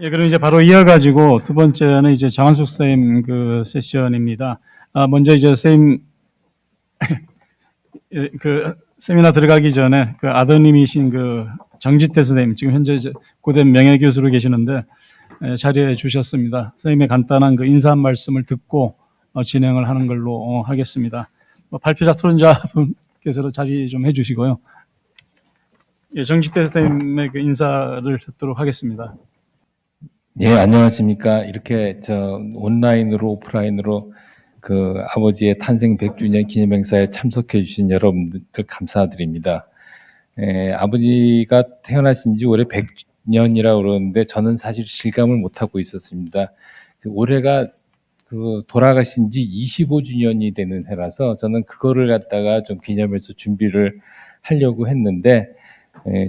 예, 그럼 이제 바로 이어가지고 두 번째는 이제 장한숙 선생님 그 세션입니다. 먼저 이제 선생님 그 세미나 들어가기 전에 그 아드님이신 그 정지태 선생님 지금 현재 이제 고대 명예교수로 계시는데 자리해 주셨습니다. 선생님의 간단한 그 인사 말씀을 듣고 진행을 하는 걸로 하겠습니다. 발표자 토론자분께서 자리 좀 해주시고요. 예, 정지태 선생님의 그 인사를 듣도록 하겠습니다. 예, 안녕하십니까. 이렇게 온라인으로 오프라인으로 그 아버지의 탄생 100주년 기념 행사에 참석해 주신 여러분들 감사드립니다. 아버지가 태어나신 지 올해 100년이라고 그러는데 저는 사실 실감을 못 하고 있었습니다. 올해가 그 돌아가신 지 25주년이 되는 해라서 저는 그거를 갖다가 좀 기념해서 준비를 하려고 했는데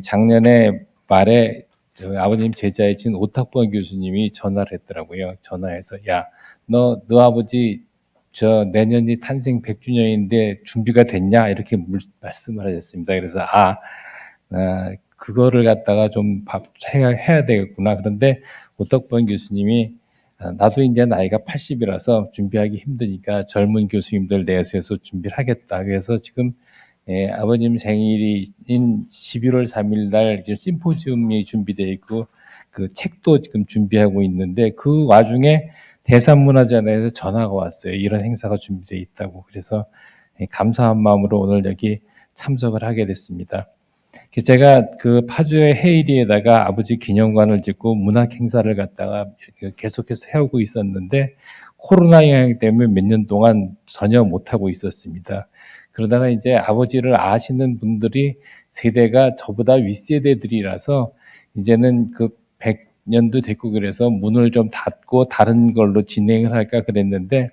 작년에 말에 저 아버님 제자이신 오탁범 교수님이 전화를 했더라고요. 전화해서 야, 너 아버지 저 내년이 탄생 100주년인데 준비가 됐냐 이렇게 말씀을 하셨습니다. 그래서 그거를 갖다가 좀 해야 되겠구나. 그런데 오탁범 교수님이 나도 이제 나이가 80이라서 준비하기 힘드니까 젊은 교수님들 내세워서 준비를 하겠다. 그래서 지금 아버님 생일인 11월 3일 날 심포지움이 준비되어 있고 그 책도 지금 준비하고 있는데 그 와중에 대산문화재단에서 전화가 왔어요. 이런 행사가 준비되어 있다고. 그래서 감사한 마음으로 오늘 여기 참석을 하게 됐습니다. 제가 그 파주의 해일이에다가 아버지 기념관을 짓고 문학 행사를 갖다가 계속해서 해오고 있었는데 코로나 영향 때문에 몇 년 동안 전혀 못하고 있었습니다. 그러다가 이제 아버지를 아시는 분들이 세대가 저보다 윗세대들이라서 이제는 그 100년도 됐고 그래서 문을 좀 닫고 다른 걸로 진행을 할까 그랬는데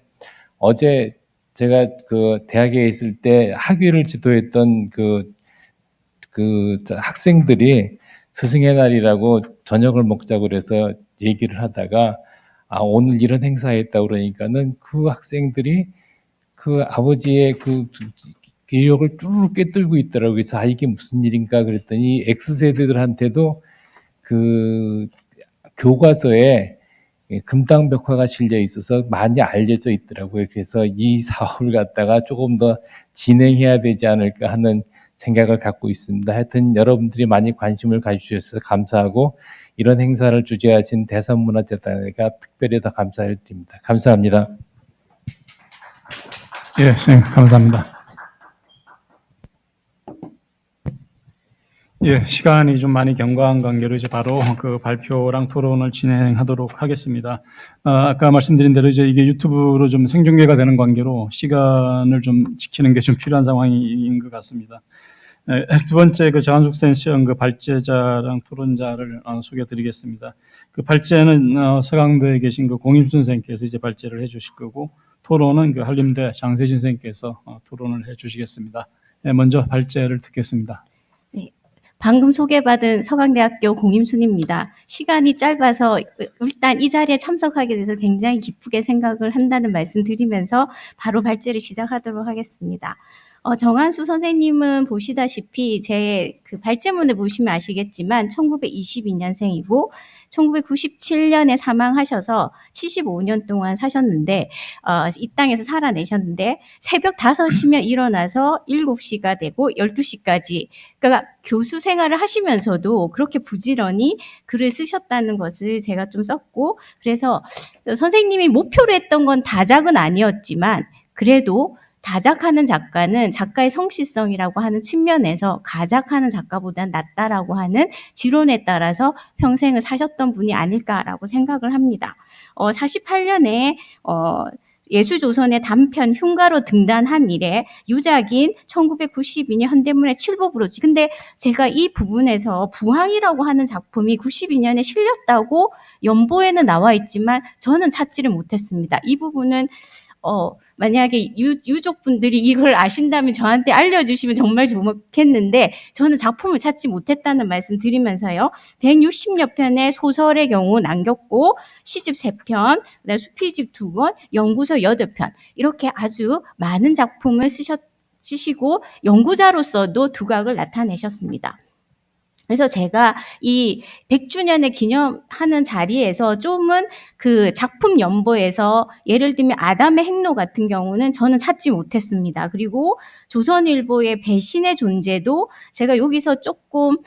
어제 제가 그 대학에 있을 때 학위를 지도했던 그 학생들이 스승의 날이라고 저녁을 먹자고 그래서 얘기를 하다가 오늘 이런 행사에 있다고 그러니까는 그 학생들이 그 아버지의 그 기력을 쭈르륵 꿰뚫고 있더라고요. 그래서 이게 무슨 일인가 그랬더니 X세대들한테도 그 교과서에 금당벽화가 실려 있어서 많이 알려져 있더라고요. 그래서 이 사업을 갖다가 조금 더 진행해야 되지 않을까 하는 생각을 갖고 있습니다. 하여튼 여러분들이 많이 관심을 가져주셔서 감사하고 이런 행사를 주재하신 대산문화재단에가 특별히 더 감사를 드립니다. 감사합니다. 예, 선생님 감사합니다. 예, 시간이 좀 많이 경과한 관계로 이제 바로 그 발표랑 토론을 진행하도록 하겠습니다. 아까 말씀드린 대로 이제 이게 유튜브로 좀 생중계가 되는 관계로 시간을 좀 지키는 게 좀 필요한 상황인 것 같습니다. 두 번째 그 장한숙 센션 그 발제자랑 토론자를 소개드리겠습니다. 그 발제는 서강대에 계신 그 공임순 선생님께서 이제 발제를 해주실 거고 토론은 그 한림대 장세진 선생님께서 토론을 해주시겠습니다. 먼저 발제를 듣겠습니다. 네, 방금 소개받은 서강대학교 공임순입니다. 시간이 짧아서 일단 이 자리에 참석하게 돼서 굉장히 기쁘게 생각을 한다는 말씀 드리면서 바로 발제를 시작하도록 하겠습니다. 정한수 선생님은 보시다시피 제 그 발제문을 보시면 아시겠지만 1922년생이고 1997년에 사망하셔서 75년 동안 사셨는데 이 땅에서 살아내셨는데 새벽 5시면 일어나서 7시가 되고 12시까지 그러니까 교수 생활을 하시면서도 그렇게 부지런히 글을 쓰셨다는 것을 제가 좀 썼고 그래서 선생님이 목표로 했던 건 다작은 아니었지만 그래도 다작하는 작가는 작가의 성실성이라고 하는 측면에서 가작하는 작가보다는 낫다라고 하는 지론에 따라서 평생을 사셨던 분이 아닐까라고 생각을 합니다. 48년에 예술조선의 단편 흉가로 등단한 이래 유작인 1992년 현대문의 칠보부로 근데 제가 이 부분에서 부항이라고 하는 작품이 92년에 실렸다고 연보에는 나와 있지만 저는 찾지를 못했습니다. 이 부분은 만약에 유족분들이 이걸 아신다면 저한테 알려주시면 정말 좋겠는데 저는 작품을 찾지 못했다는 말씀 드리면서요. 160여 편의 소설의 경우 남겼고 시집 3편, 수필집 2권, 연구서 8편 이렇게 아주 많은 작품을 쓰시고 연구자로서도 두각을 나타내셨습니다. 그래서 제가 이 100주년을 기념하는 자리에서 좀은 그 작품 연보에서 예를 들면 아담의 행로 같은 경우는 저는 찾지 못했습니다. 그리고 조선일보의 배신의 존재도 제가 여기서 조금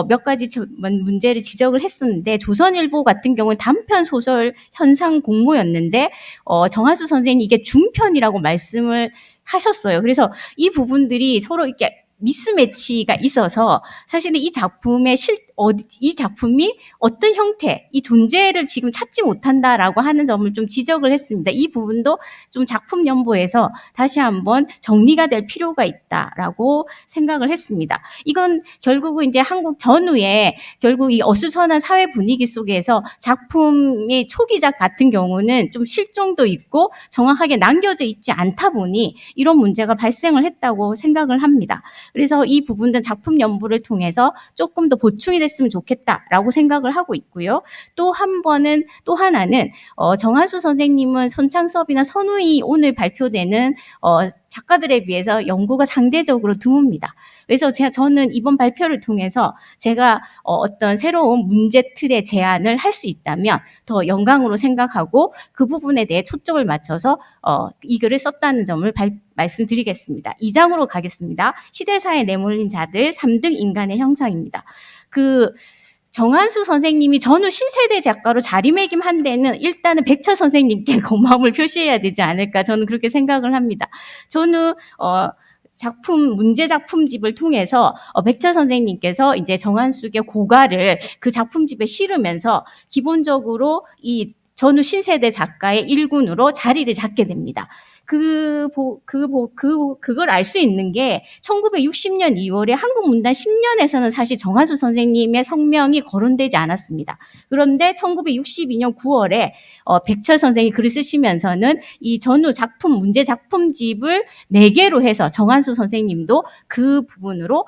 몇 가지 문제를 지적을 했었는데, 조선일보 같은 경우는 단편 소설 현상 공모였는데 정한수 선생님이 이게 중편이라고 말씀을 하셨어요. 그래서 이 부분들이 서로 이렇게 미스매치가 있어서 사실은 이 작품의 이 작품이 어떤 형태, 이 존재를 지금 찾지 못한다라고 하는 점을 좀 지적을 했습니다. 이 부분도 좀 작품 연보에서 다시 한번 정리가 될 필요가 있다라고 생각을 했습니다. 이건 결국은 이제 한국 전후에 결국 이 어수선한 사회 분위기 속에서 작품의 초기작 같은 경우는 좀 실종도 있고 정확하게 남겨져 있지 않다 보니 이런 문제가 발생을 했다고 생각을 합니다. 그래서 이 부분은 작품 연보를 통해서 조금 더 보충이 됐으면 좋겠다라고 생각을 하고 있고요. 또 하나는 정한수 선생님은 손창섭이나 선우이 오늘 발표되는 작가들에 비해서 연구가 상대적으로 드뭅니다. 그래서 저는 이번 발표를 통해서 제가 어떤 새로운 문제 틀의 제안을 할 수 있다면 더 영광으로 생각하고 그 부분에 대해 초점을 맞춰서 이 글을 썼다는 점을 말씀드리겠습니다. 2장으로 가겠습니다. 시대사에 내몰린 자들 3등 인간의 형상입니다. 정한수 선생님이 전후 신세대 작가로 자리매김한 데는 일단은 백철 선생님께 고마움을 표시해야 되지 않을까, 저는 그렇게 생각을 합니다. 저는 문제 작품집을 통해서 백철 선생님께서 이제 정한수의 고가를 그 작품집에 실으면서 기본적으로 이 전후 신세대 작가의 일군으로 자리를 잡게 됩니다. 그걸 알 수 있는 게 1960년 2월에 한국문단 10년에서는 사실 정한수 선생님의 성명이 거론되지 않았습니다. 그런데 1962년 9월에 백철 선생이 글을 쓰시면서는 이 전후 문제 작품집을 4개로 해서 정한수 선생님도 그 부분으로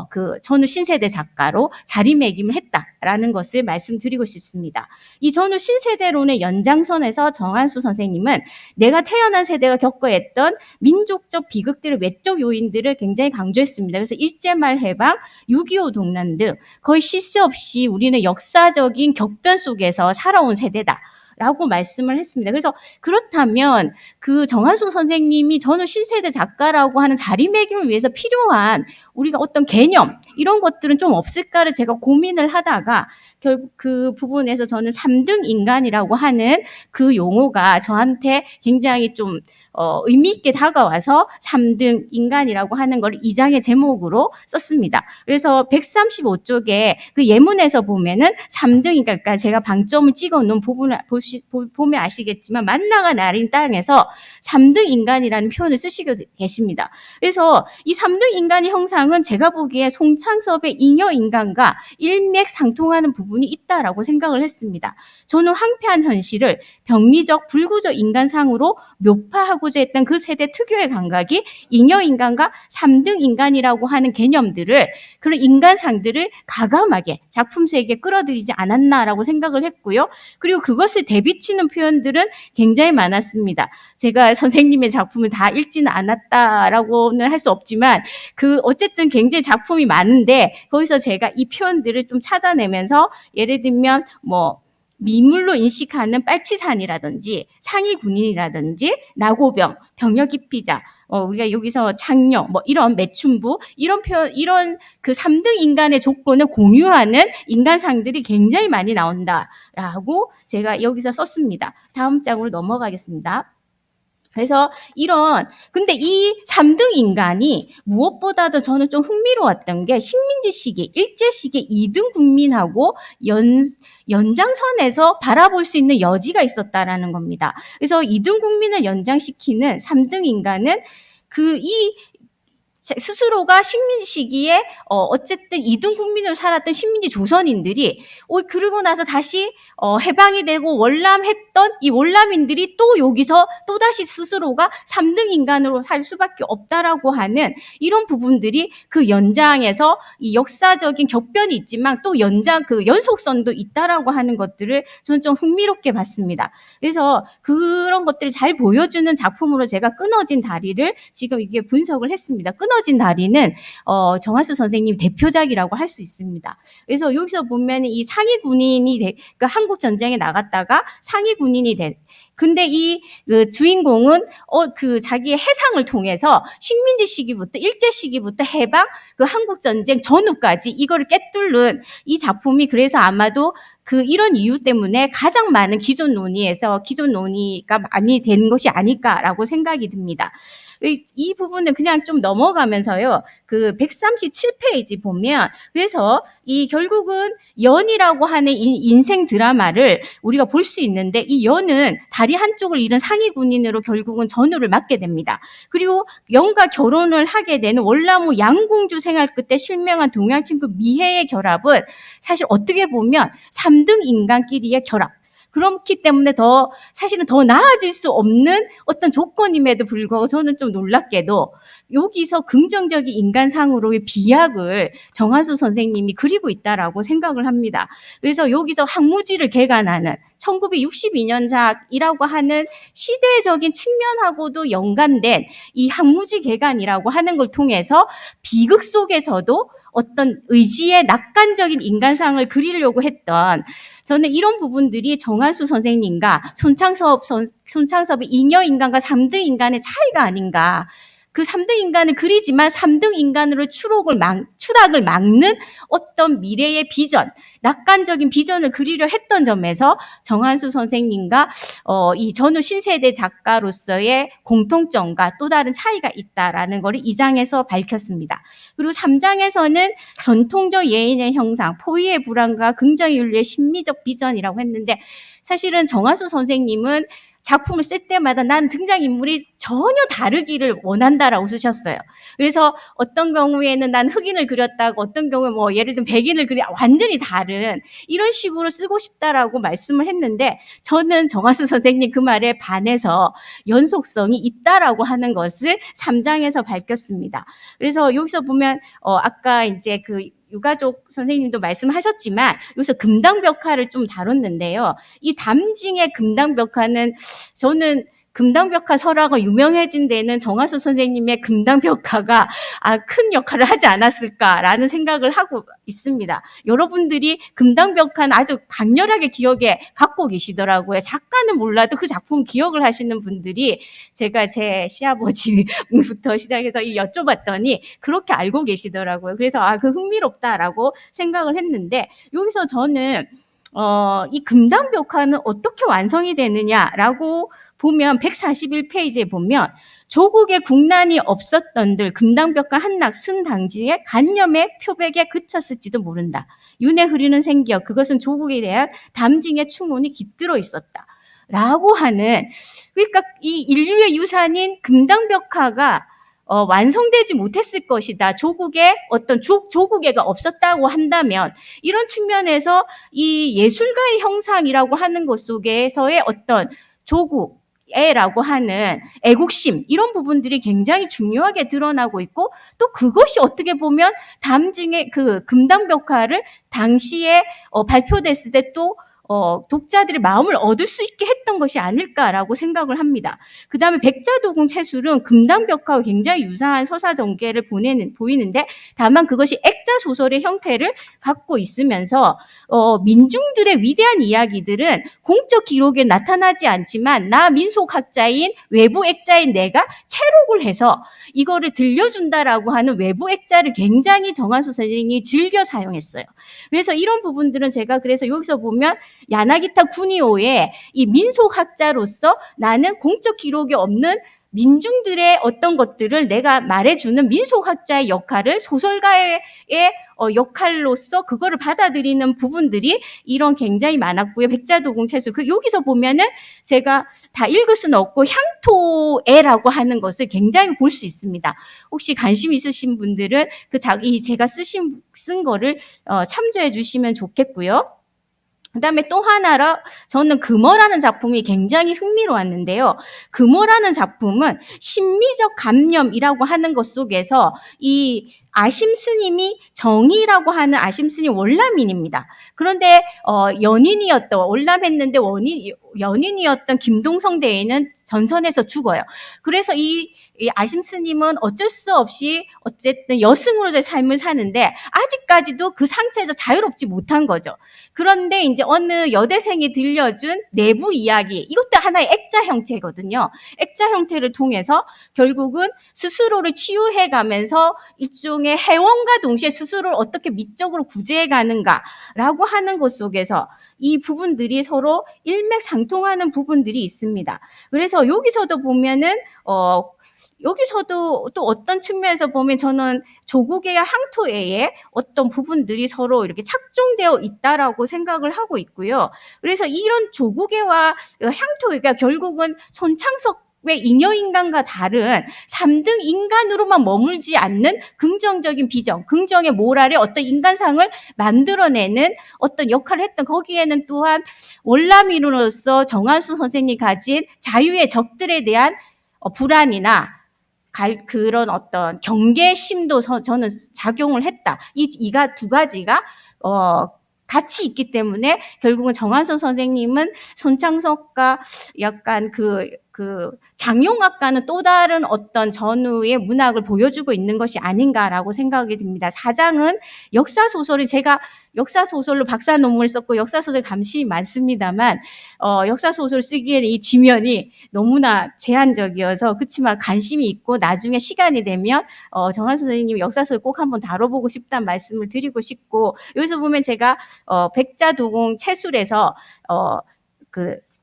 그 전후 신세대 작가로 자리매김을 했다라는 것을 말씀드리고 싶습니다. 이 전후 신세대론의 연장선에서 정한수 선생님은 내가 태어난 세대가 겪어야 했던 민족적 비극들의 외적 요인들을 굉장히 강조했습니다. 그래서 일제말 해방, 6.25 동란 등 거의 쉴 새 없이 우리는 역사적인 격변 속에서 살아온 세대다 라고 말씀을 했습니다. 그래서 그렇다면 그 정한수 선생님이 저는 신세대 작가라고 하는 자리매김을 위해서 필요한 우리가 어떤 개념 이런 것들은 좀 없을까를 제가 고민을 하다가 결국 그 부분에서 저는 3등 인간이라고 하는 그 용어가 저한테 굉장히 좀 의미 있게 다가와서 3등 인간이라고 하는 걸 2장의 제목으로 썼습니다. 그래서 135쪽에 그 예문에서 보면은 3등 인간, 그러니까 제가 방점을 찍어 놓은 부분을 보면 아시겠지만 만나가 나린 땅에서 3등 인간이라는 표현을 쓰시고 계십니다. 그래서 이 3등 인간의 형상은 제가 보기에 송창섭의 잉여 인간과 일맥상통하는 부분이 있다라고 생각을 했습니다. 저는 황폐한 현실을 병리적 불구적 인간상으로 묘파하고자 했던 그 세대 특유의 감각이 잉여 인간과 3등 인간이라고 하는 개념들을, 그런 인간상들을 가감하게 작품 세계에 끌어들이지 않았나라고 생각을 했고요. 그리고 그것을 대비치는 표현들은 굉장히 많았습니다. 제가 선생님의 작품을 다 읽지는 않았다라고는 할 수 없지만 어쨌든 굉장히 작품이 많은데 거기서 제가 이 표현들을 좀 찾아내면서 예를 들면 미물로 인식하는 빨치산이라든지 상위군인이라든지 나고병, 병력기피자, 우리가 여기서 창녀, 이런 매춘부, 이런 표현, 이런 그 3등 인간의 조건을 공유하는 인간상들이 굉장히 많이 나온다라고 제가 여기서 썼습니다. 다음 장으로 넘어가겠습니다. 그래서 근데 이 3등 인간이 무엇보다도 저는 좀 흥미로웠던 게 식민지 시기, 일제 시기 2등 국민하고 연장선에서 바라볼 수 있는 여지가 있었다라는 겁니다. 그래서 2등 국민을 연장시키는 3등 인간은 스스로가 식민지 시기에 어쨌든 2등 국민으로 살았던 식민지 조선인들이 그러고 나서 다시 해방이 되고 월남했던 이 월남인들이 또 여기서 또다시 스스로가 3등 인간으로 살 수밖에 없다라고 하는 이런 부분들이 그 연장에서 이 역사적인 격변이 있지만 또 연속선도 있다라고 하는 것들을 저는 좀 흥미롭게 봤습니다. 그래서 그런 것들을 잘 보여주는 작품으로 제가 끊어진 다리를 지금 이게 분석을 했습니다. 끊어진 쓰러진 다리는 정하수 선생님 대표작이라고 할 수 있습니다. 그래서 여기서 보면 이 상위 군인이 그러니까 한국 전쟁에 나갔다가 상위 군인이 근데 그 주인공은 그 자기의 해상을 통해서 식민지 시기부터 일제 시기부터 해방 그 한국 전쟁 전후까지 이거를 꿰뚫는 이 작품이 그래서 아마도 이런 이유 때문에 가장 많은 기존 논의가 많이 된 것이 아닐까라고 생각이 듭니다. 이 부분은 그냥 좀 넘어가면서요. 그 137페이지 보면 그래서 이 결국은 연이라고 하는 인생 드라마를 우리가 볼 수 있는데 이 연은 다리 한쪽을 잃은 상위 군인으로 결국은 전우를 맡게 됩니다. 그리고 연과 결혼을 하게 되는 월나무 양공주 생활 끝에 실명한 동양 친구 미혜의 결합은 사실 어떻게 보면 3등 인간끼리의 결합. 그렇기 때문에 사실은 더 나아질 수 없는 어떤 조건임에도 불구하고 저는 좀 놀랍게도 여기서 긍정적인 인간상으로의 비약을 정하수 선생님이 그리고 있다라고 생각을 합니다. 그래서 여기서 항무지를 개간하는 1962년작이라고 하는 시대적인 측면하고도 연관된 이 항무지 개간이라고 하는 걸 통해서 비극 속에서도 어떤 의지의 낙관적인 인간상을 그리려고 했던 저는 이런 부분들이 정한수 선생님과 손창섭의 잉여인간과 3등 인간의 차이가 아닌가. 그 3등 인간을 그리지만 3등 인간으로 추락을 막는 어떤 미래의 비전, 낙관적인 비전을 그리려 했던 점에서 정한수 선생님과 이 전후 신세대 작가로서의 공통점과 또 다른 차이가 있다라는 것을 2장에서 밝혔습니다. 그리고 3장에서는 전통적 예인의 형상, 포위의 불안과 긍정의 윤리의 심미적 비전이라고 했는데 사실은 정한수 선생님은 작품을 쓸 때마다 난 등장인물이 전혀 다르기를 원한다라고 쓰셨어요. 그래서 어떤 경우에는 난 흑인을 그렸다고 어떤 경우에 뭐 예를 들면 백인을 완전히 다른 이런 식으로 쓰고 싶다라고 말씀을 했는데 저는 정하수 선생님 그 말에 반해서 연속성이 있다라고 하는 것을 3장에서 밝혔습니다. 그래서 여기서 보면 아까 이제 유가족 선생님도 말씀하셨지만 여기서 금당벽화를 좀 다뤘는데요. 이 담징의 금당벽화는 저는 금당벽화 설화가 유명해진 데는 정하수 선생님의 금당벽화가 큰 역할을 하지 않았을까라는 생각을 하고 있습니다. 여러분들이 금당벽화는 아주 강렬하게 기억에 갖고 계시더라고요. 작가는 몰라도 그 작품 기억을 하시는 분들이 제가 제 시아버지부터 시작해서 여쭤봤더니 그렇게 알고 계시더라고요. 그래서 그 흥미롭다라고 생각을 했는데 여기서 저는 이 금당벽화는 어떻게 완성이 되느냐라고 보면 141페이지에 보면 조국의 국난이 없었던들 금당벽화 한낙 쓴당지의 간념의 표백에 그쳤을지도 모른다. 윤에 흐르는 생기여 그것은 조국에 대한 담징의 충혼이 깃들어 있었다. 라고 하는 그러니까 이 인류의 유산인 금당벽화가 완성되지 못했을 것이다. 조국의 어떤 조국애가 없었다고 한다면 이런 측면에서 이 예술가의 형상이라고 하는 것 속에서의 어떤 조국애라고 하는 애국심 이런 부분들이 굉장히 중요하게 드러나고 있고 또 그것이 어떻게 보면 담징의 그 금당벽화를 당시에 발표됐을 때 또 독자들의 마음을 얻을 수 있게 했던 것이 아닐까라고 생각을 합니다. 그 다음에 백자도궁 채술은 금당벽화와 굉장히 유사한 서사 전개를 보이는데 다만 그것이 액자 소설의 형태를 갖고 있으면서 민중들의 위대한 이야기들은 공적 기록에 나타나지 않지만 나 민속학자인 외부 액자인 내가 채록을 해서 이거를 들려준다라고 하는 외부 액자를 굉장히 정한수 선생님이 즐겨 사용했어요. 그래서 이런 부분들은 제가 그래서 여기서 보면 야나기타 쿠니오의 이 민속학자로서 나는 공적 기록이 없는 민중들의 어떤 것들을 내가 말해주는 민속학자의 역할을 소설가의 역할로서 그거를 받아들이는 부분들이 이런 굉장히 많았고요. 백자도궁 채술. 여기서 보면은 제가 다 읽을 수는 없고 향토애라고 하는 것을 굉장히 볼 수 있습니다. 혹시 관심 있으신 분들은 제가 쓴 거를 참조해 주시면 좋겠고요. 그 다음에 또 하나로 저는 금어라는 작품이 굉장히 흥미로웠는데요. 금어라는 작품은 심미적 감념이라고 하는 것 속에서 이 아심 스님이 정의라고 하는 아심 스님 월남인입니다. 그런데 연인이었던 월남했는데 연인이었던 김동성 대인은 전선에서 죽어요. 그래서 이 아심 스님은 어쩔 수 없이 어쨌든 여승으로의 삶을 사는데 아직까지도 그 상처에서 자유롭지 못한 거죠. 그런데 이제 어느 여대생이 들려준 내부 이야기, 이것도 하나의 액자 형태거든요. 액자 형태를 통해서 결국은 스스로를 치유해 가면서 일종의 해원과 동시에 스스로를 어떻게 미적으로 구제해 가는가라고 하는 것 속에서 이 부분들이 서로 일맥상통하는 부분들이 있습니다. 그래서 여기서도 보면은 여기서도 또 어떤 측면에서 보면 저는 조국의 향토에 어떤 부분들이 서로 이렇게 착종되어 있다라고 생각을 하고 있고요. 그래서 이런 조국애와 향토애가 결국은 손창석의 잉여인간과 다른 3등 인간으로만 머물지 않는 긍정적인 비전, 긍정의 모랄의 어떤 인간상을 만들어내는 어떤 역할을 했던, 거기에는 또한 월남인으로서 정한수 선생님이 가진 자유의 적들에 대한 불안이나 그런 어떤 경계심도 저는 작용을 했다. 이가 두 가지가 같이 있기 때문에 결국은 정한선 선생님은 손창석과 약간 그 장용학과는 또 다른 어떤 전후의 문학을 보여주고 있는 것이 아닌가라고 생각이 듭니다. 사장은 역사소설이, 제가 역사소설로 박사 논문을 썼고 역사소설 감심이 많습니다만 역사소설 쓰기에는 이 지면이 너무나 제한적이어서, 그렇지만 관심이 있고 나중에 시간이 되면 정한수 선생님 역사소설 꼭 한번 다뤄보고 싶다는 말씀을 드리고 싶고, 여기서 보면 제가 백자도공 채술에서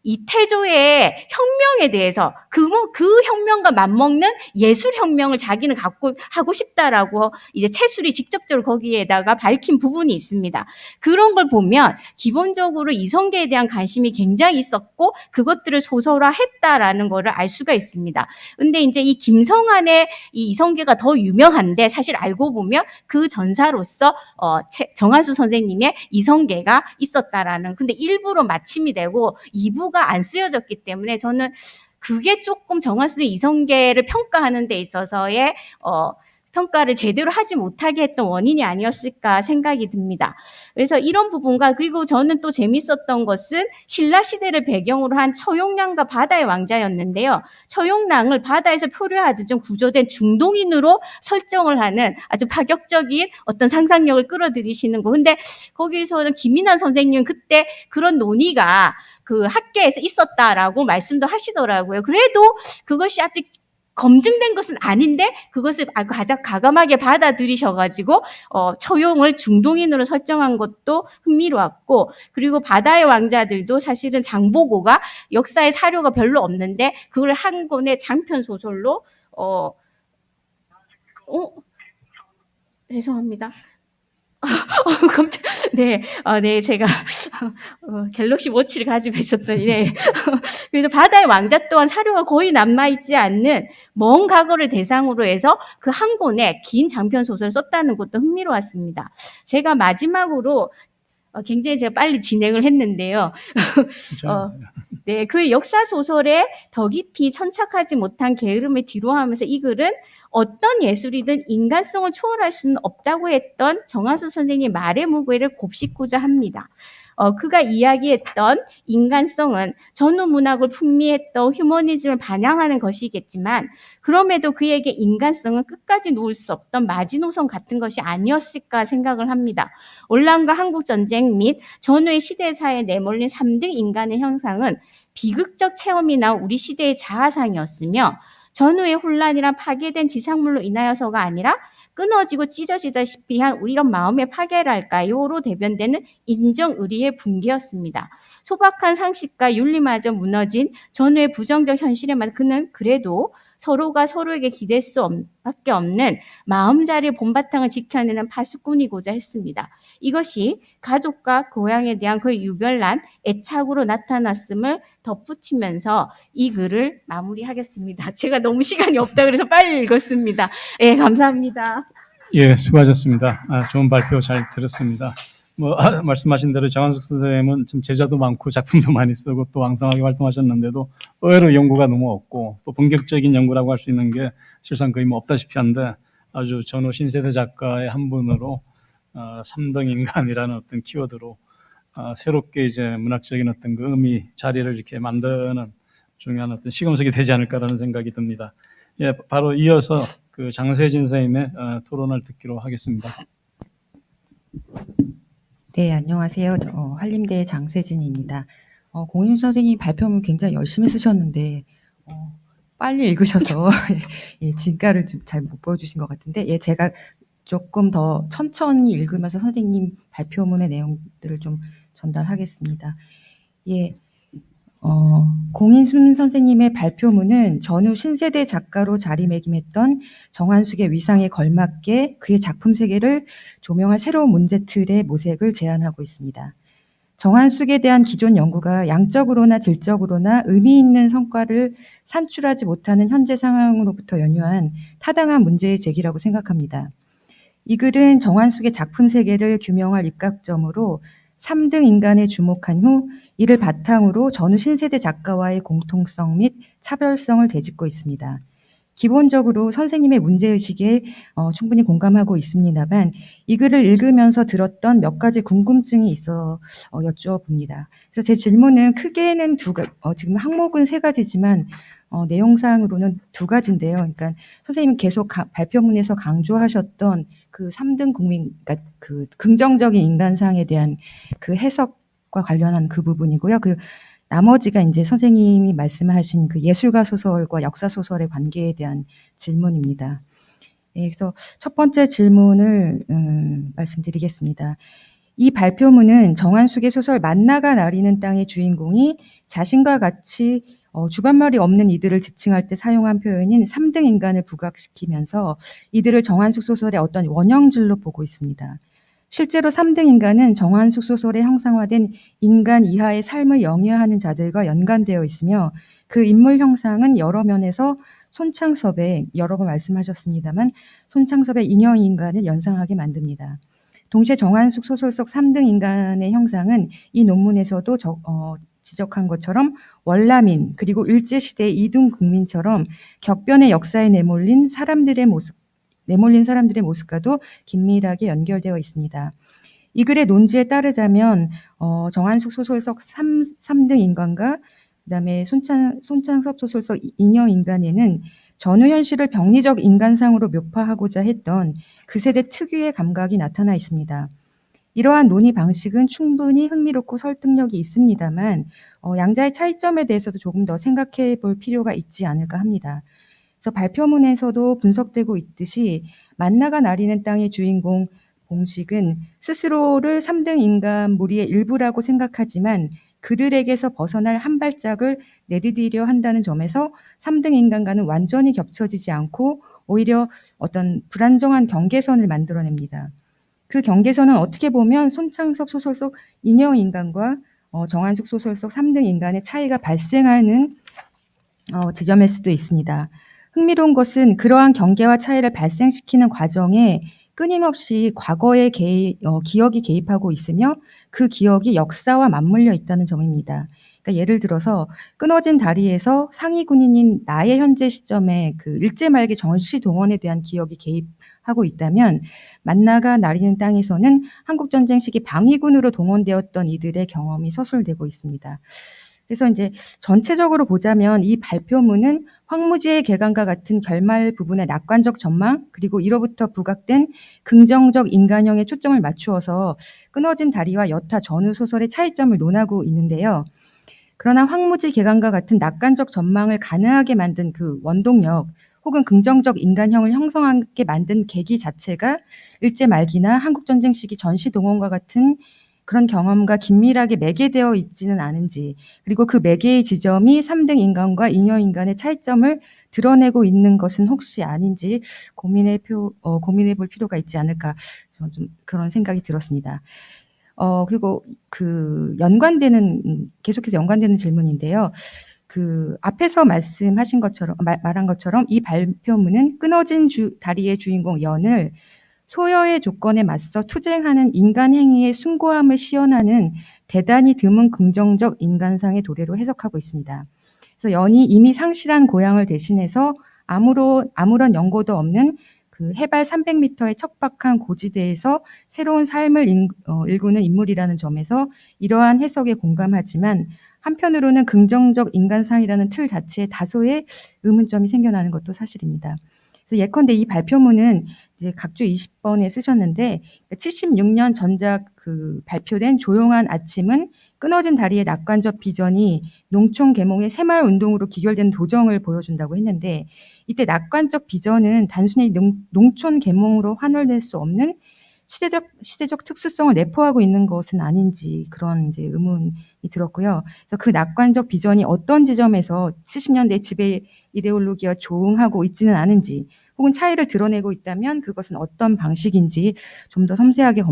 이태조의 혁명에 대해서 그 혁명과 맞먹는 예술혁명을 자기는 하고 싶다라고 이제 채술이 직접적으로 거기에다가 밝힌 부분이 있습니다. 그런 걸 보면 기본적으로 이성계에 대한 관심이 굉장히 있었고 그것들을 소설화했다라는 거를 알 수가 있습니다. 근데 이제 이 김성한의 이 이성계가 더 유명한데 사실 알고 보면 그 전사로서 정한수 선생님의 이성계가 있었다라는, 근데 일부러 마침이 되고 2부가 안 쓰여졌기 때문에 저는 그게 조금 정한수의 이성계를 평가하는 데 있어서의 평가를 제대로 하지 못하게 했던 원인이 아니었을까 생각이 듭니다. 그래서 이런 부분과, 그리고 저는 또 재밌었던 것은 신라시대를 배경으로 한 처용량과 바다의 왕자였는데요. 처용량을 바다에서 표류하듯 좀 구조된 중동인으로 설정을 하는 아주 파격적인 어떤 상상력을 끌어들이시는 거. 근데 거기서는 김인환 선생님은 그때 그런 논의가 그 학계에서 있었다라고 말씀도 하시더라고요. 그래도 그것이 아직 검증된 것은 아닌데 그것을 가장 과감하게 받아들이셔가지고 처용을 중동인으로 설정한 것도 흥미로웠고, 그리고 바다의 왕자들도 사실은 장보고가 역사의 사료가 별로 없는데 그걸 한 권의 장편 소설로 죄송합니다. 깜짝, 네, 네, 제가 갤럭시 워치를 가지고 있었더니, 네. 그래서 바다의 왕자 또한 사료가 거의 남아있지 않는 먼 과거를 대상으로 해서 그 한 권의 긴 장편 소설을 썼다는 것도 흥미로웠습니다. 제가 마지막으로 굉장히 제가 빨리 진행을 했는데요. 네, 그 역사 소설에 더 깊이 천착하지 못한 게으름을 뒤로하면서 이 글은 어떤 예술이든 인간성을 초월할 수는 없다고 했던 정한수 선생님의 말의 무게를 곱씹고자 합니다. 그가 이야기했던 인간성은 전후 문학을 풍미했던 휴머니즘을 반영하는 것이겠지만 그럼에도 그에게 인간성은 끝까지 놓을 수 없던 마지노선 같은 것이 아니었을까 생각을 합니다. 올란과 한국전쟁 및 전후의 시대사에 내몰린 3등 인간의 형상은 비극적 체험이나 우리 시대의 자아상이었으며 전후의 혼란이란 파괴된 지상물로 인하여서가 아니라 끊어지고 찢어지다시피 한 이런 마음의 파괴랄까요로 대변되는 인정의리의 붕괴였습니다. 소박한 상식과 윤리마저 무너진 전후의 부정적 현실에만 그는 그래도 서로가 서로에게 기댈 수밖에 없는 마음자리의 본바탕을 지켜내는 파수꾼이고자 했습니다. 이것이 가족과 고향에 대한 그 유별난 애착으로 나타났음을 덧붙이면서 이 글을 마무리하겠습니다. 제가 너무 시간이 없다 그래서 빨리 읽었습니다. 예, 감사합니다. 예, 수고하셨습니다. 좋은 발표 잘 들었습니다. 말씀하신 대로 정한숙 선생님은 좀 제자도 많고 작품도 많이 쓰고 또 왕성하게 활동하셨는데도 의외로 연구가 너무 없고 또 본격적인 연구라고 할 수 있는 게 실상 거의 없다시피 한데 아주 전후 신세대 작가의 한 분으로 3등 인간이라는 어떤 키워드로 새롭게 이제 문학적인 어떤 그 의미 자리를 이렇게 만드는 중요한 어떤 시금석이 되지 않을까라는 생각이 듭니다. 예, 바로 이어서 그 장세진 선생님의 토론을 듣기로 하겠습니다. 네, 안녕하세요. 한림대 장세진입니다. 공임 선생님 발표문 굉장히 열심히 쓰셨는데 빨리 읽으셔서 예, 진가를 좀 잘 못 보여주신 것 같은데, 예, 제가 조금 더 천천히 읽으면서 선생님 발표문의 내용들을 좀 전달하겠습니다. 예, 공인순 선생님의 발표문은 전후 신세대 작가로 자리매김했던 정한숙의 위상에 걸맞게 그의 작품 세계를 조명할 새로운 문제틀의 모색을 제안하고 있습니다. 정한숙에 대한 기존 연구가 양적으로나 질적으로나 의미 있는 성과를 산출하지 못하는 현재 상황으로부터 연유한 타당한 문제의 제기라고 생각합니다. 이 글은 정한숙의 작품 세계를 규명할 입각점으로 3등 인간에 주목한 후 이를 바탕으로 전후 신세대 작가와의 공통성 및 차별성을 되짚고 있습니다. 기본적으로 선생님의 문제의식에 충분히 공감하고 있습니다만 이 글을 읽으면서 들었던 몇 가지 궁금증이 있어 여쭈어봅니다. 그래서 제 질문은 크게는 지금 항목은 3가지지만 내용상으로는 2가지인데요. 그러니까 선생님이 계속 발표문에서 강조하셨던 그 3등 국민, 그러니까 그 긍정적인 인간상에 대한 그 해석과 관련한 그 부분이고요. 그 나머지가 이제 선생님이 말씀하신 그 예술가 소설과 역사 소설의 관계에 대한 질문입니다. 예, 그래서 첫 번째 질문을 말씀드리겠습니다. 이 발표문은 정한숙의 소설 만나가 나리는 땅의 주인공이 자신과 같이 주관말이 없는 이들을 지칭할 때 사용한 표현인 3등 인간을 부각시키면서 이들을 정한숙 소설의 어떤 원형질로 보고 있습니다. 실제로 3등 인간은 정한숙 소설에 형상화된 인간 이하의 삶을 영위하는 자들과 연관되어 있으며 그 인물 형상은 여러 면에서 손창섭의, 여러 번 말씀하셨습니다만 손창섭의 잉여 인간을 연상하게 만듭니다. 동시에 정한숙 소설 속 3등 인간의 형상은 이 논문에서도 지적한 것처럼 월남인 그리고 일제시대의 이등 국민처럼 격변의 역사에 내몰린 사람들의 모습과도 긴밀하게 연결되어 있습니다. 이 글의 논지에 따르자면 정한숙 소설 속 3등 인간과 그다음에 손창섭 소설 속 잉여 인간에는 전후 현실을 병리적 인간상으로 묘파하고자 했던 그 세대 특유의 감각이 나타나 있습니다. 이러한 논의 방식은 충분히 흥미롭고 설득력이 있습니다만 양자의 차이점에 대해서도 조금 더 생각해 볼 필요가 있지 않을까 합니다. 그래서 발표문에서도 분석되고 있듯이 만나가 나리는 땅의 주인공 봉식은 스스로를 3등 인간 무리의 일부라고 생각하지만 그들에게서 벗어날 한 발짝을 내디디려 한다는 점에서 3등 인간과는 완전히 겹쳐지지 않고 오히려 어떤 불안정한 경계선을 만들어냅니다. 그 경계선은 어떻게 보면 손창섭 소설 속 잉여 인간과 정한숙 소설 속 3등 인간의 차이가 발생하는 지점일 수도 있습니다. 흥미로운 것은 그러한 경계와 차이를 발생시키는 과정에 끊임없이 과거의 기억이 개입하고 있으며 그 기억이 역사와 맞물려 있다는 점입니다. 그러니까 예를 들어서 끊어진 다리에서 상위 군인인 나의 현재 시점에 그 일제 말기 전시 동원에 대한 기억이 개입하고 있다면 만나가 나리는 땅에서는 한국전쟁 시기 방위군으로 동원되었던 이들의 경험이 서술되고 있습니다. 그래서 이제 전체적으로 보자면 이 발표문은 황무지의 개간과 같은 결말 부분의 낙관적 전망 그리고 이로부터 부각된 긍정적 인간형에 초점을 맞추어서 끊어진 다리와 여타 전후 소설의 차이점을 논하고 있는데요. 그러나 황무지 개간과 같은 낙관적 전망을 가능하게 만든 그 원동력 혹은 긍정적 인간형을 형성하게 만든 계기 자체가 일제 말기나 한국전쟁 시기 전시 동원과 같은 그런 경험과 긴밀하게 매개되어 있지는 않은지 그리고 그 매개의 지점이 3등 인간과 잉여 인간의 차이점을 드러내고 있는 것은 혹시 아닌지 고민해 볼 필요가 있지 않을까 저는 좀 그런 생각이 들었습니다. 그리고 계속해서 연관되는 질문인데요. 그 앞에서 말씀하신 것처럼 말한 것처럼 이 발표문은 끊어진 다리의 주인공 연을 소여의 조건에 맞서 투쟁하는 인간 행위의 숭고함을 시연하는 대단히 드문 긍정적 인간상의 도래로 해석하고 있습니다. 그래서 연이 이미 상실한 고향을 대신해서 아무런 연고도 없는 그 해발 300m의 척박한 고지대에서 새로운 삶을 일구는 인물이라는 점에서 이러한 해석에 공감하지만 한편으로는 긍정적 인간상이라는 틀 자체에 다소의 의문점이 생겨나는 것도 사실입니다. 그래서 예컨대 이 발표문은 이제 각조 20번에 쓰셨는데 76년 전작 그 발표된 조용한 아침은 끊어진 다리의 낙관적 비전이 농촌 계몽의 새마을 운동으로 기결된 도정을 보여준다고 했는데 이때 낙관적 비전은 단순히 농촌 계몽으로 환원될 수 없는 시대적 특수성을 내포하고 있는 것은 아닌지 그런 이제 의문이 들었고요. 그래서 그 낙관적 비전이 어떤 지점에서 70년대 지배 이데올로기와 조응하고 있지는 않은지 혹은 차이를 드러내고 있다면 그것은 어떤 방식인지 좀 더 섬세하게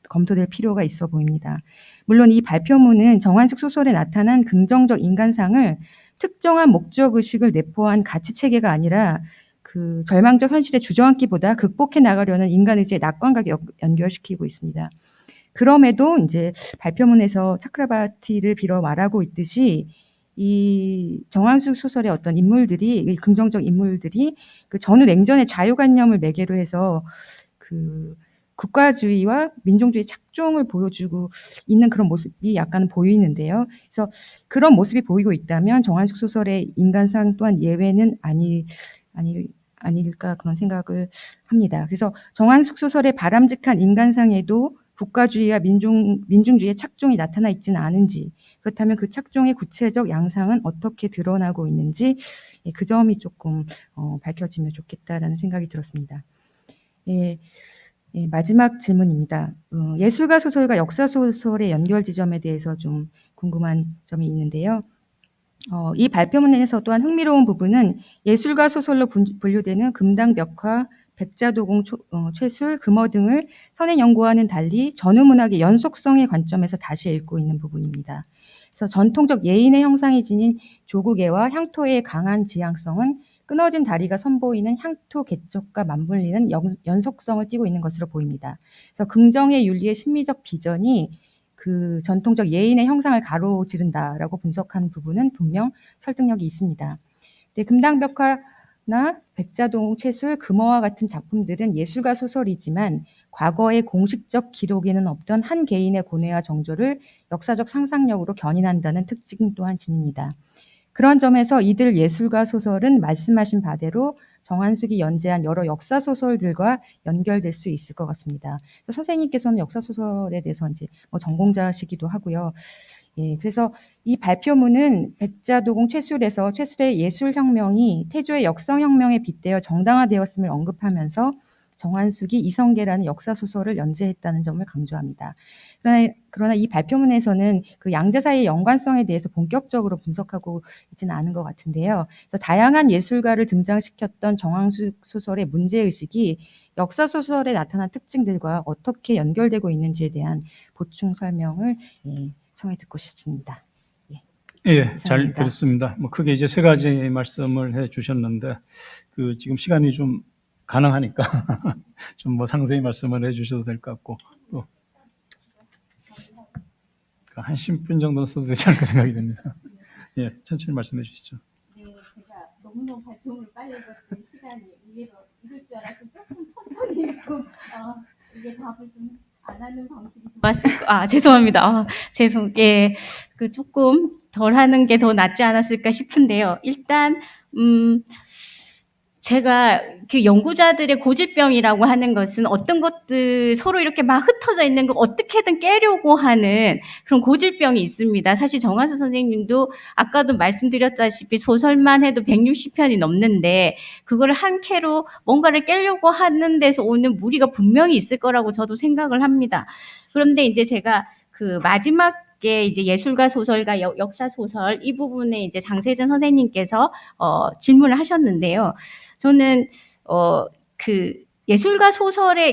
검토될 필요가 있어 보입니다. 물론 이 발표문은 정한숙 소설에 나타난 긍정적 인간상을 특정한 목적의식을 내포한 가치체계가 아니라 그 절망적 현실에 주저앉기보다 극복해 나가려는 인간 의지의 낙관과 연결시키고 있습니다. 그럼에도 이제 발표문에서 차크라바티를 빌어 말하고 있듯이 이 정한숙 소설의 어떤 인물들이, 이 긍정적 인물들이 그 전후 냉전의 자유관념을 매개로 해서 그 국가주의와 민족주의 착종을 보여주고 있는 그런 모습이 약간 보이는데요. 그래서 그런 모습이 보이고 있다면 정한숙 소설의 인간상 또한 예외는 아닐까 그런 생각을 합니다. 그래서 정한숙 소설의 바람직한 인간상에도 국가주의와 민중주의의 착종이 나타나 있지는 않은지, 그렇다면 그 착종의 구체적 양상은 어떻게 드러나고 있는지 그 점이 조금 밝혀지면 좋겠다라는 생각이 들었습니다. 마지막 질문입니다. 예술가 소설과 역사 소설의 연결 지점에 대해서 좀 궁금한 점이 있는데요. 이 발표문에서 또한 흥미로운 부분은 예술가 소설로 분류되는 금당 벽화, 백자도공, 최술, 금어 등을 선행 연구와는 달리 전후문학의 연속성의 관점에서 다시 읽고 있는 부분입니다. 그래서 전통적 예인의 형상이 지닌 조국애와 향토의 강한 지향성은 끊어진 다리가 선보이는 향토 개척과 맞물리는 연속성을 띠고 있는 것으로 보입니다. 그래서 긍정의 윤리의 심미적 비전이 그 전통적 예인의 형상을 가로지른다라고 분석한 부분은 분명 설득력이 있습니다. 금당벽화나 백자동 채술, 금어와 같은 작품들은 예술가 소설이지만 과거의 공식적 기록에는 없던 한 개인의 고뇌와 정조를 역사적 상상력으로 견인한다는 특징 또한 지닙니다. 그런 점에서 이들 예술가 소설은 말씀하신 바대로 정한숙이 연재한 여러 역사 소설들과 연결될 수 있을 것 같습니다. 선생님께서는 역사 소설에 대해서 이제 전공자시기도 하고요. 그래서 이 발표문은 백자도공 최술에서 최술의 예술혁명이 태조의 역성혁명에 빗대어 정당화되었음을 언급하면서 정한숙이 이성계라는 역사 소설을 연재했다는 점을 강조합니다. 그러나 이 발표문에서는 그 양자 사이의 연관성에 대해서 본격적으로 분석하고 있지는 않은 것 같은데요. 그래서 다양한 예술가를 등장시켰던 정한숙 소설의 문제의식이 역사 소설에 나타난 특징들과 어떻게 연결되고 있는지에 대한 보충 설명을 청해 듣고 싶습니다. 예, 잘 들었습니다. 크게 이제 세 가지 말씀을 해 주셨는데, 지금 시간이 좀 가능하니까, 좀 상세히 말씀을 해 주셔도 될 것 같고, 또, 한 10분 정도는 써도 되지 않을까 생각이 됩니다. 예, 천천히 말씀해 주시죠. 네, 제가 너무너무 발표를 빨리 읽었더니 시간이 이해로 이럴 줄 알아서 조금 천천히 읽고, 이게 답을 좀 안 하는 방식이 죄송합니다. 예, 조금 덜 하는 게 더 낫지 않았을까 싶은데요. 일단, 제가 그 연구자들의 고질병이라고 하는 것은 어떤 것들 서로 이렇게 막 흩어져 있는 거 어떻게든 깨려고 하는 그런 고질병이 있습니다. 사실 정한수 선생님도 아까도 말씀드렸다시피 소설만 해도 160편이 넘는데 그거를 한 캐로 뭔가를 깨려고 하는 데서 오는 무리가 분명히 있을 거라고 저도 생각을 합니다. 그런데 이제 제가 그 마지막 이제 예술가 소설과 역사 소설 이 부분에 이제 장세전 선생님께서 질문을 하셨는데요. 저는 예술가 소설과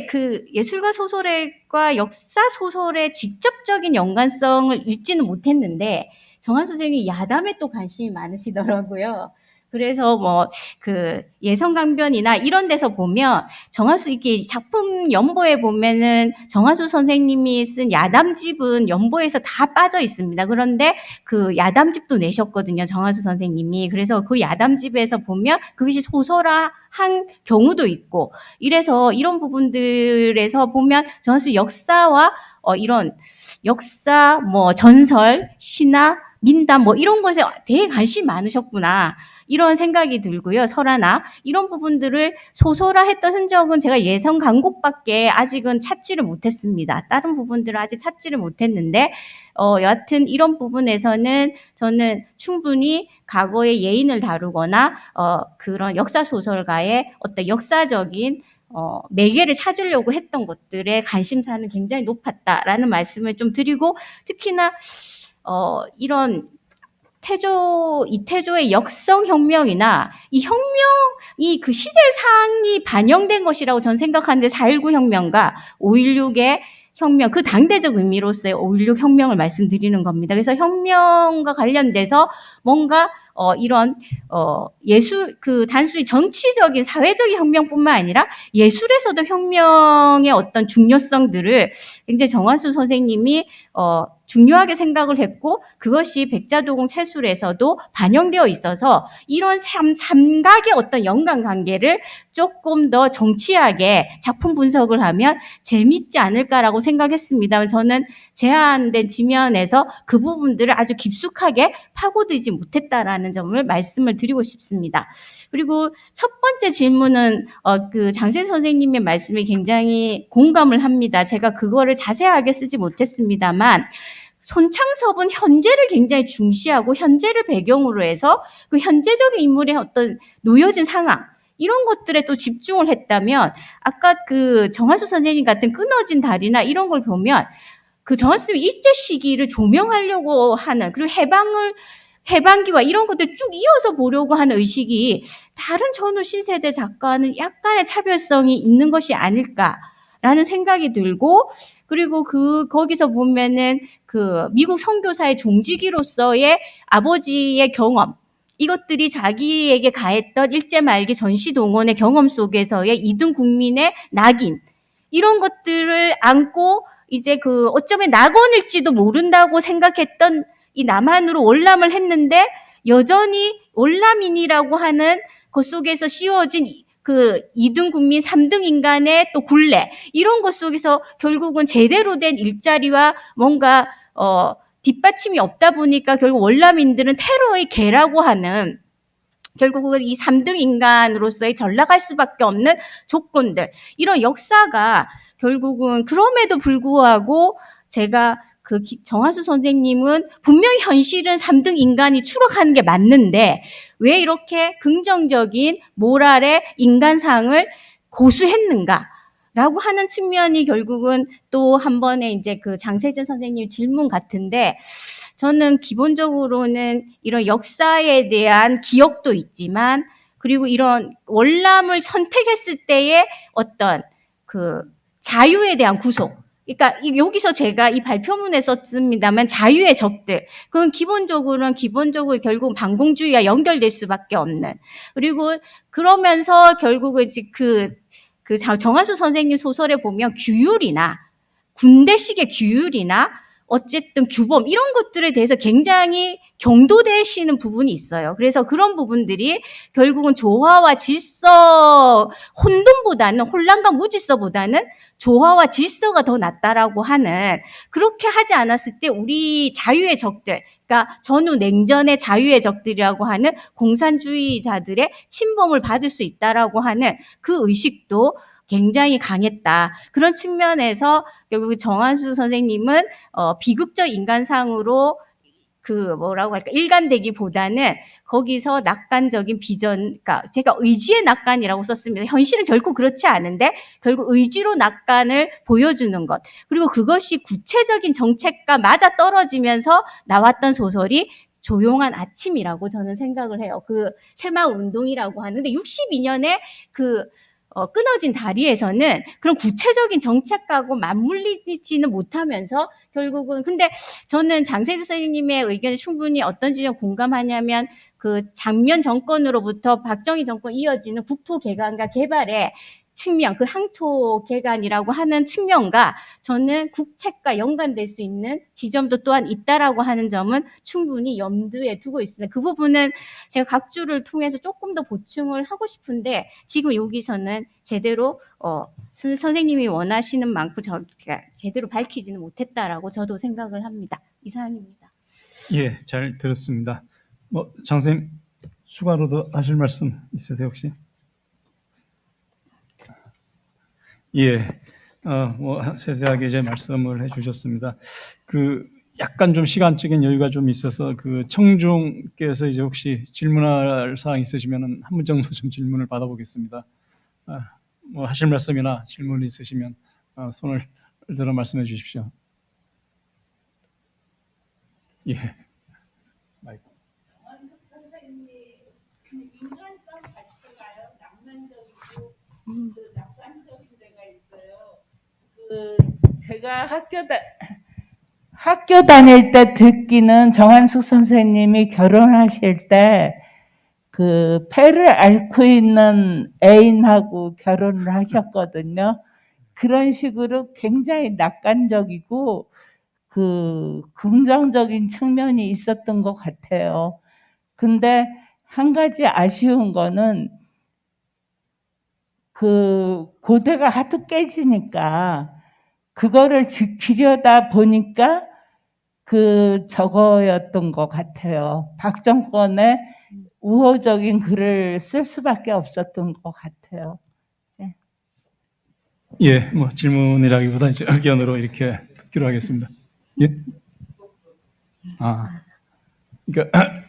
역사 소설의 직접적인 연관성을 읽지는 못했는데 정한수 선생님이 야담에 또 관심이 많으시더라고요. 그래서 뭐 그 예성강변이나 이런 데서 보면 정하수 이게 작품 연보에 보면은 정하수 선생님이 쓴 야담집은 연보에서 다 빠져 있습니다. 그런데 그 야담집도 내셨거든요, 정하수 선생님이. 그래서 그 야담집에서 보면 그것이 소설화한 경우도 있고, 이래서 이런 부분들에서 보면 정하수 역사와 이런 역사, 뭐 전설, 신화, 민담 뭐 이런 것에 되게 관심이 많으셨구나. 이런 생각이 들고요. 설화나 이런 부분들을 소설화했던 흔적은 제가 예성 강곡밖에 아직은 찾지를 못했습니다. 다른 부분들을 아직 찾지를 못했는데 여하튼 이런 부분에서는 저는 충분히 과거의 예인을 다루거나 그런 역사 소설가의 어떤 역사적인 매개를 찾으려고 했던 것들의 관심사는 굉장히 높았다라는 말씀을 좀 드리고, 특히나 이런 이태조의 역성혁명이나 이 혁명이 그 시대상이 반영된 것이라고 저는 생각하는데 4.19 혁명과 5.16의 혁명, 그 당대적 의미로서의 5.16 혁명을 말씀드리는 겁니다. 그래서 혁명과 관련돼서 뭔가 이런 그 단순히 정치적인 사회적인 혁명뿐만 아니라 예술에서도 혁명의 어떤 중요성들을 굉장히 정화수 선생님이 중요하게 생각을 했고, 그것이 백자도공 채술에서도 반영되어 있어서 이런 삼각의 어떤 연관관계를 조금 더 정치하게 작품 분석을 하면 재밌지 않을까라고 생각했습니다. 저는 제한된 지면에서 그 부분들을 아주 깊숙하게 파고들지 못했다라는 점을 말씀을 드리고 싶습니다. 그리고 첫 번째 질문은 그 장세 선생님의 말씀에 굉장히 공감을 합니다. 제가 그거를 자세하게 쓰지 못했습니다만, 손창섭은 현재를 굉장히 중시하고 현재를 배경으로 해서 그 현재적인 인물의 어떤 놓여진 상황, 이런 것들에 또 집중을 했다면, 아까 그 정화수 선생님 같은 끊어진 달이나 이런 걸 보면 그 정화수 일제 시기를 조명하려고 하는, 그리고 해방기와 이런 것들 쭉 이어서 보려고 하는 의식이 다른 전후 신세대 작가는 약간의 차별성이 있는 것이 아닐까라는 생각이 들고, 그리고 거기서 보면은 그 미국 선교사의 종지기로서의 아버지의 경험, 이것들이 자기에게 가했던 일제 말기 전시동원의 경험 속에서의 이등 국민의 낙인, 이런 것들을 안고 이제 그 어쩌면 낙원일지도 모른다고 생각했던 이 남한으로 월남을 했는데, 여전히 월남인이라고 하는 것 속에서 씌워진 그 2등 국민, 3등 인간의 또 굴레, 이런 것 속에서 결국은 제대로 된 일자리와 뭔가 뒷받침이 없다 보니까 결국 월남인들은 테러의 개라고 하는, 결국은 이 3등 인간으로서의 전락할 수밖에 없는 조건들, 이런 역사가 결국은 그럼에도 불구하고 제가 그 정하수 선생님은 분명히 현실은 3등 인간이 추락하는 게 맞는데 왜 이렇게 긍정적인 모랄의 인간상을 고수했는가라고 하는 측면이 결국은 또 한 번에 이제 그 장세진 선생님 질문 같은데, 저는 기본적으로는 이런 역사에 대한 기억도 있지만, 그리고 이런 월남을 선택했을 때의 어떤 그 자유에 대한 구속, 그러니까 여기서 제가 이 발표문에 썼습니다만 자유의 적들, 그건 기본적으로 결국 반공주의와 연결될 수밖에 없는, 그리고 그러면서 결국은 그 정한수 선생님 소설에 보면 규율이나 군대식의 규율이나 어쨌든 규범, 이런 것들에 대해서 굉장히 경도되시는 부분이 있어요. 그래서 그런 부분들이 결국은 조화와 질서, 혼란과 무질서보다는 조화와 질서가 더 낫다라고 하는, 그렇게 하지 않았을 때 우리 자유의 적들, 그러니까 전후 냉전의 자유의 적들이라고 하는 공산주의자들의 침범을 받을 수 있다라고 하는 그 의식도 굉장히 강했다. 그런 측면에서 결국 정한수 선생님은 비극적 인간상으로 일관되기보다는 거기서 낙관적인 비전, 그러니까 제가 의지의 낙관이라고 썼습니다. 현실은 결코 그렇지 않은데 결국 의지로 낙관을 보여주는 것, 그리고 그것이 구체적인 정책과 맞아 떨어지면서 나왔던 소설이 조용한 아침이라고 저는 생각을 해요. 그 새마을 운동이라고 하는데 62년에 그 끊어진 다리에서는 그런 구체적인 정책하고 맞물리지는 못하면서 결국은 근데 저는 장세수 선생님의 의견에 충분히 어떤 지점 공감하냐면 그 장면 정권으로부터 박정희 정권 이어지는 국토 개간과 개발의 측면, 그 항토 개간이라고 하는 측면과 저는 국책과 연관될 수 있는 지점도 또한 있다라고 하는 점은 충분히 염두에 두고 있습니다. 그 부분은 제가 각주를 통해서 조금 더 보충을 하고 싶은데 지금 여기서는 제대로 선생님이 원하시는 만큼 제가 제대로 밝히지는 못했다라고 저도 생각을 합니다. 이상입니다. 예, 잘 들었습니다. 장 선생님 추가로 더 하실 말씀 있으세요 혹시? 예, 세세하게 이제 말씀을 해주셨습니다. 약간 좀 시간적인 여유가 좀 있어서 청중께서 이제 혹시 질문할 사항 있으시면은 한 분 정도 좀 질문을 받아보겠습니다. 하실 말씀이나 질문 있으시면 손을 들어 말씀해 주십시오. 예. 마이크. 인간성 자체가요 낭만적이고 낙관적인 데가 있어요. 제가 학교 다닐 때 듣기는 정한숙 선생님이 결혼하실 때 폐를 앓고 있는 애인하고 결혼을 하셨거든요. 그런 식으로 굉장히 낙관적이고 긍정적인 측면이 있었던 것 같아요. 근데 한 가지 아쉬운 거는 고대가 하도 깨지니까 그거를 지키려다 보니까 저거였던 것 같아요. 박정권의 우호적인 글을 쓸 수밖에 없었던 것 같아요. 네. 예, 질문이라기보다 이제 의견으로 이렇게 듣기로 하겠습니다. 예? 그러니까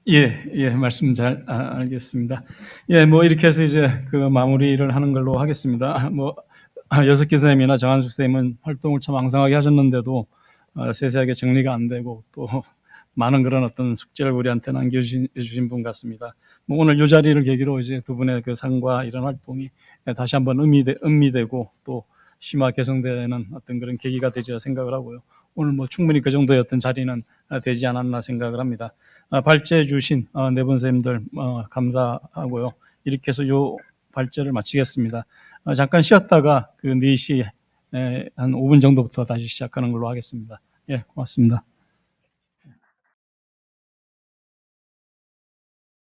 예, 말씀 잘 알겠습니다. 예, 이렇게 해서 이제 마무리를 하는 걸로 하겠습니다. 여석기 선생님이나 정한숙 선생님은 활동을 참 왕성하게 하셨는데도 세세하게 정리가 안 되고 또 많은 그런 어떤 숙제를 우리한테 남겨주신 분 같습니다. 오늘 이 자리를 계기로 이제 두 분의 상과 이런 활동이 다시 한번 음미되고 또 심화 개성되는 어떤 그런 계기가 되리라 생각을 하고요. 오늘 충분히 그 정도의 어떤 자리는 되지 않았나 생각을 합니다. 발제해 주신 네 분 선생님들 감사하고요. 이렇게 해서 요 발제를 마치겠습니다. 잠깐 쉬었다가 4시 한 5분 정도부터 다시 시작하는 걸로 하겠습니다. 예, 고맙습니다.